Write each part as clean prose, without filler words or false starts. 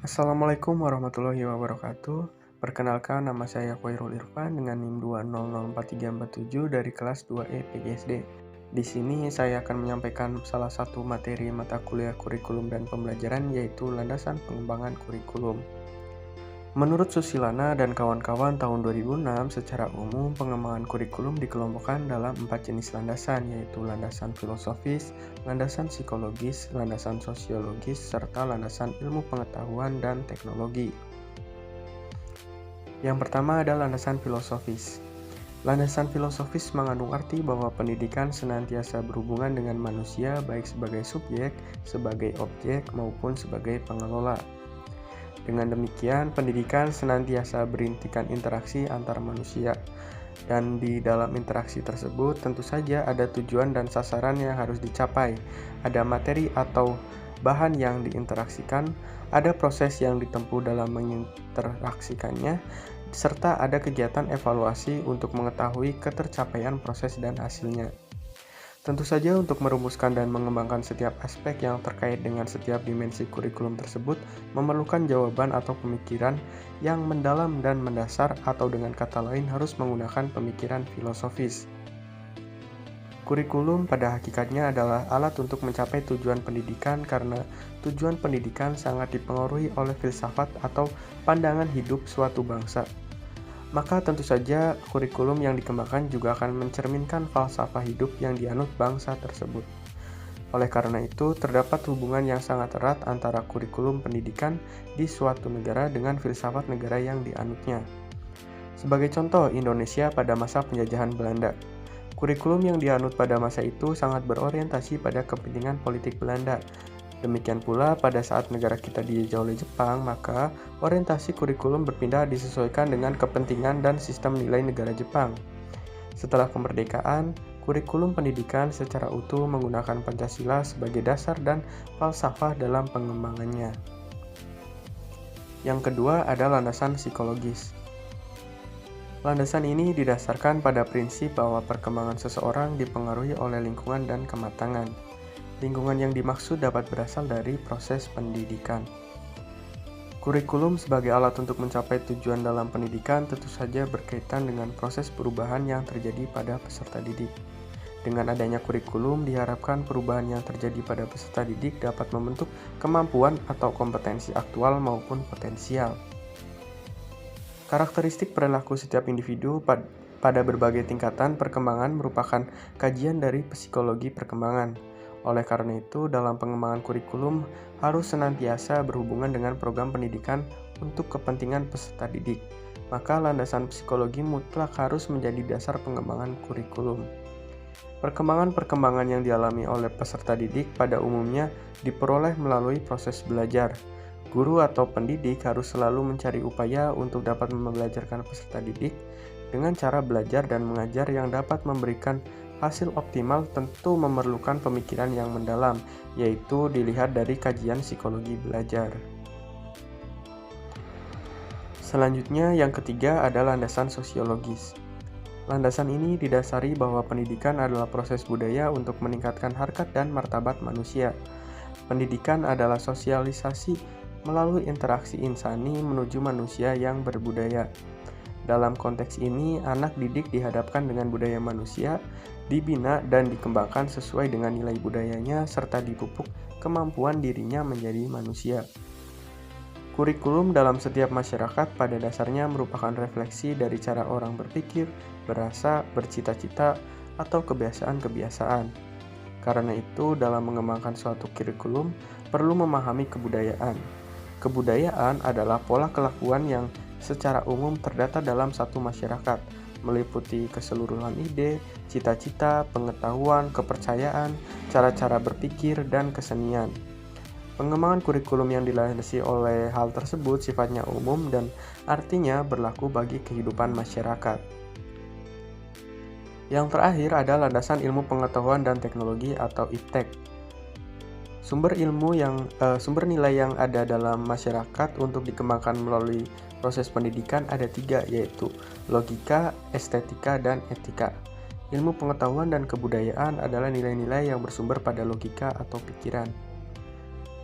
Assalamualaikum warahmatullahi wabarakatuh. Perkenalkan, nama saya Khairul Irfan dengan NIM 2004347 dari kelas 2E PGSD. Di sini saya akan menyampaikan salah satu materi mata kuliah kurikulum dan pembelajaran, yaitu landasan pengembangan kurikulum. Menurut Susilana dan kawan-kawan tahun 2006, secara umum pengembangan kurikulum dikelompokkan dalam 4 jenis landasan, yaitu landasan filosofis, landasan psikologis, landasan sosiologis, serta landasan ilmu pengetahuan dan teknologi. Yang pertama adalah landasan filosofis. Landasan filosofis mengandung arti bahwa pendidikan senantiasa berhubungan dengan manusia, baik sebagai subjek, sebagai objek, maupun sebagai pengelola. Dengan demikian, pendidikan senantiasa berintikan interaksi antar manusia. Dan di dalam interaksi tersebut, tentu saja ada tujuan dan sasaran yang harus dicapai. Ada materi atau bahan yang diinteraksikan, ada proses yang ditempuh dalam menginteraksikannya, serta ada kegiatan evaluasi untuk mengetahui ketercapaian proses dan hasilnya. Tentu saja untuk merumuskan dan mengembangkan setiap aspek yang terkait dengan setiap dimensi kurikulum tersebut memerlukan jawaban atau pemikiran yang mendalam dan mendasar, atau dengan kata lain harus menggunakan pemikiran filosofis. Kurikulum pada hakikatnya adalah alat untuk mencapai tujuan pendidikan, karena tujuan pendidikan sangat dipengaruhi oleh filsafat atau pandangan hidup suatu bangsa. Maka tentu saja kurikulum yang dikembangkan juga akan mencerminkan falsafah hidup yang dianut bangsa tersebut. Oleh karena itu, terdapat hubungan yang sangat erat antara kurikulum pendidikan di suatu negara dengan filsafat negara yang dianutnya. Sebagai contoh, Indonesia pada masa penjajahan Belanda. Kurikulum yang dianut pada masa itu sangat berorientasi pada kepentingan politik Belanda. Demikian pula pada saat negara kita dijajah oleh Jepang, maka orientasi kurikulum berpindah disesuaikan dengan kepentingan dan sistem nilai negara Jepang. Setelah kemerdekaan, kurikulum pendidikan secara utuh menggunakan Pancasila sebagai dasar dan falsafah dalam pengembangannya. Yang kedua adalah landasan psikologis. Landasan ini didasarkan pada prinsip bahwa perkembangan seseorang dipengaruhi oleh lingkungan dan kematangan. Lingkungan yang dimaksud dapat berasal dari proses pendidikan. Kurikulum sebagai alat untuk mencapai tujuan dalam pendidikan tentu saja berkaitan dengan proses perubahan yang terjadi pada peserta didik. Dengan adanya kurikulum, diharapkan perubahan yang terjadi pada peserta didik dapat membentuk kemampuan atau kompetensi aktual maupun potensial. Karakteristik perilaku setiap individu pada berbagai tingkatan perkembangan merupakan kajian dari psikologi perkembangan. Oleh karena itu, dalam pengembangan kurikulum harus senantiasa berhubungan dengan program pendidikan untuk kepentingan peserta didik. Maka landasan psikologi mutlak harus menjadi dasar pengembangan kurikulum. Perkembangan-perkembangan yang dialami oleh peserta didik pada umumnya diperoleh melalui proses belajar. Guru atau pendidik harus selalu mencari upaya untuk dapat membelajarkan peserta didik dengan cara belajar dan mengajar yang dapat memberikan hasil optimal. Tentu memerlukan pemikiran yang mendalam, yaitu dilihat dari kajian psikologi belajar. Selanjutnya, yang ketiga adalah landasan sosiologis. Landasan ini didasari bahwa pendidikan adalah proses budaya untuk meningkatkan harkat dan martabat manusia. Pendidikan adalah sosialisasi melalui interaksi insani menuju manusia yang berbudaya. Dalam konteks ini, anak didik dihadapkan dengan budaya manusia, dibina dan dikembangkan sesuai dengan nilai budayanya, serta dipupuk kemampuan dirinya menjadi manusia. Kurikulum dalam setiap masyarakat pada dasarnya merupakan refleksi dari cara orang berpikir, berasa, bercita-cita, atau kebiasaan-kebiasaan. Karena itu, dalam mengembangkan suatu kurikulum, perlu memahami kebudayaan. Kebudayaan adalah pola kelakuan yang secara umum terdata dalam satu masyarakat, meliputi keseluruhan ide, cita-cita, pengetahuan, kepercayaan, cara-cara berpikir, dan kesenian. Pengembangan kurikulum yang dilandasi oleh hal tersebut sifatnya umum dan artinya berlaku bagi kehidupan masyarakat. Yang terakhir adalah landasan ilmu pengetahuan dan teknologi atau IPTEK. Sumber nilai yang ada dalam masyarakat untuk dikembangkan melalui proses pendidikan ada 3, yaitu logika, estetika, dan etika. Ilmu pengetahuan dan kebudayaan adalah nilai-nilai yang bersumber pada logika atau pikiran.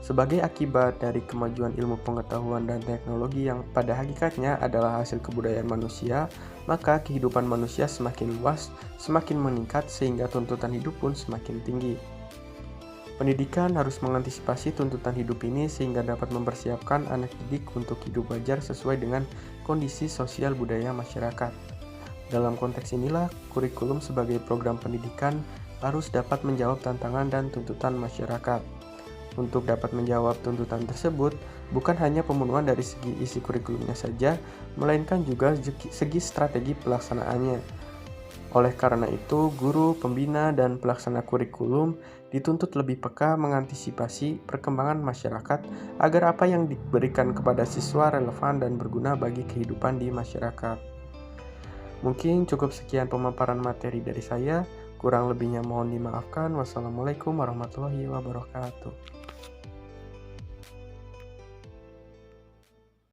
Sebagai akibat dari kemajuan ilmu pengetahuan dan teknologi yang pada hakikatnya adalah hasil kebudayaan manusia, maka kehidupan manusia semakin luas, semakin meningkat sehingga tuntutan hidup pun semakin tinggi. Pendidikan harus mengantisipasi tuntutan hidup ini sehingga dapat mempersiapkan anak didik untuk hidup wajar sesuai dengan kondisi sosial budaya masyarakat. Dalam konteks inilah, kurikulum sebagai program pendidikan harus dapat menjawab tantangan dan tuntutan masyarakat. Untuk dapat menjawab tuntutan tersebut, bukan hanya pemenuhan dari segi isi kurikulumnya saja, melainkan juga segi strategi pelaksanaannya. Oleh karena itu, guru, pembina, dan pelaksana kurikulum dituntut lebih peka mengantisipasi perkembangan masyarakat agar apa yang diberikan kepada siswa relevan dan berguna bagi kehidupan di masyarakat. Mungkin cukup sekian pemaparan materi dari saya, kurang lebihnya mohon dimaafkan. Wassalamualaikum warahmatullahi wabarakatuh.